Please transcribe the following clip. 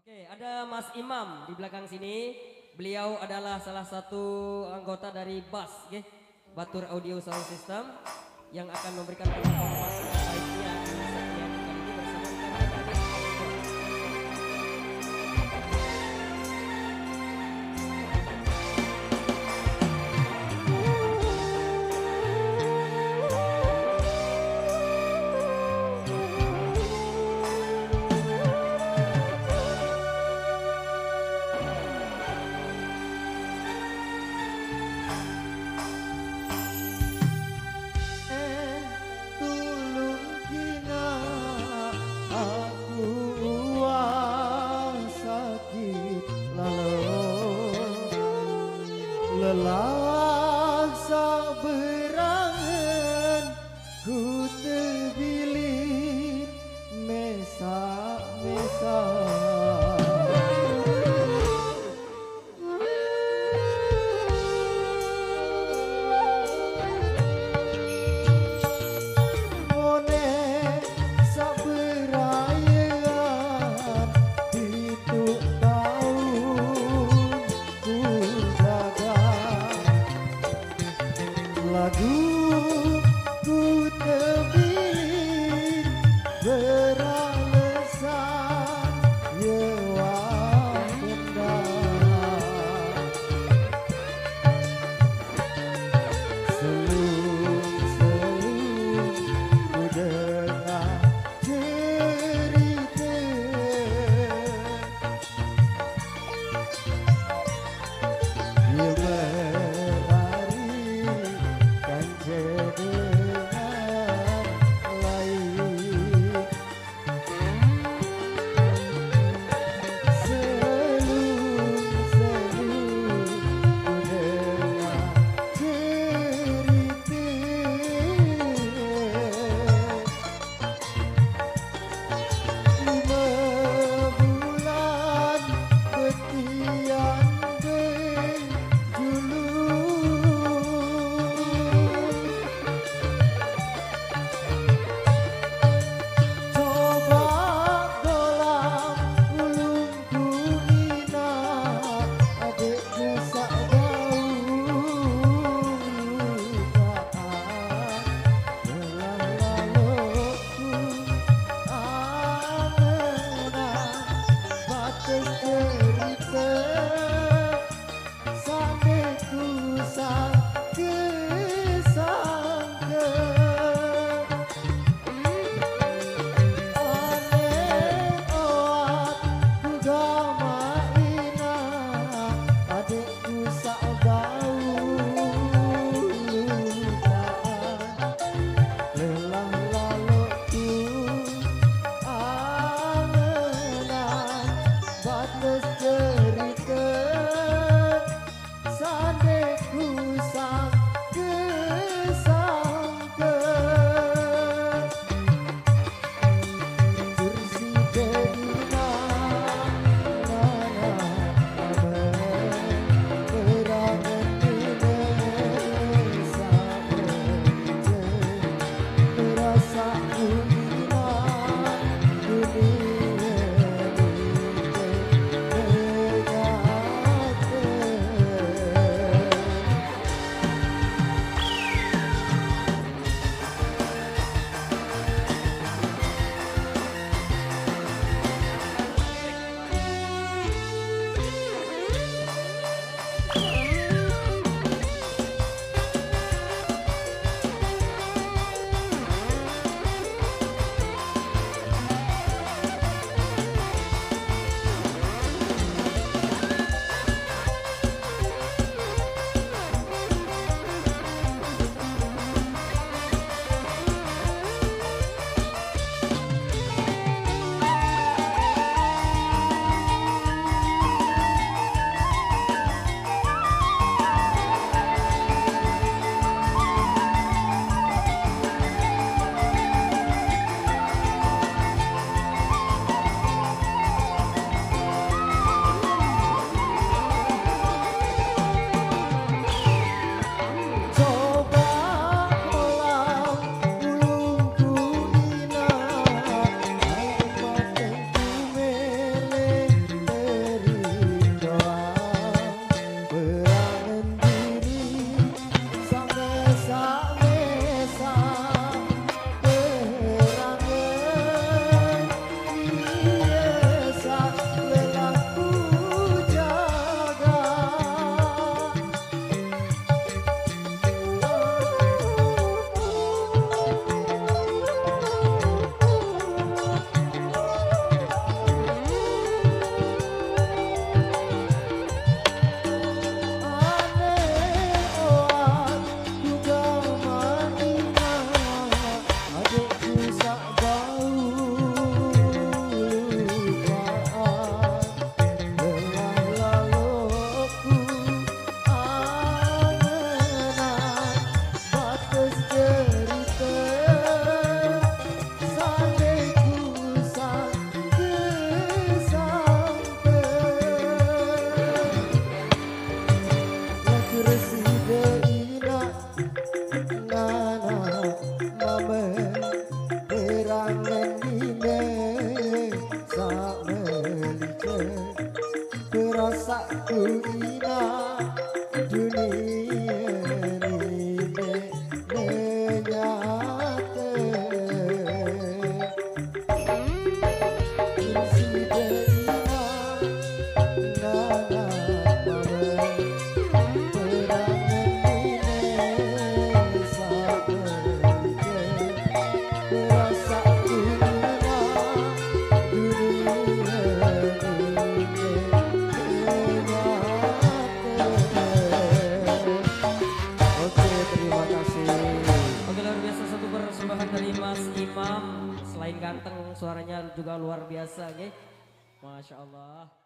Oke, ada Mas Imam di belakang sini. Beliau adalah salah satu anggota dari BAS, oke? Batur Audio Sound System yang akan memberikan performa terbaiknya di setiap kali ini bersama dengan lelah saberangan ku terbilit mesa-mesa mone saberayaan itu tahun ku jaga ku ina dunia ini menyate insiden ina nana mawe perangan ini saberke rasa ku ina dunia Oke, terima kasih. Oke, luar biasa satu persembahan dari Mas Imam. Selain ganteng, suaranya juga luar biasa, oke. Masya Allah.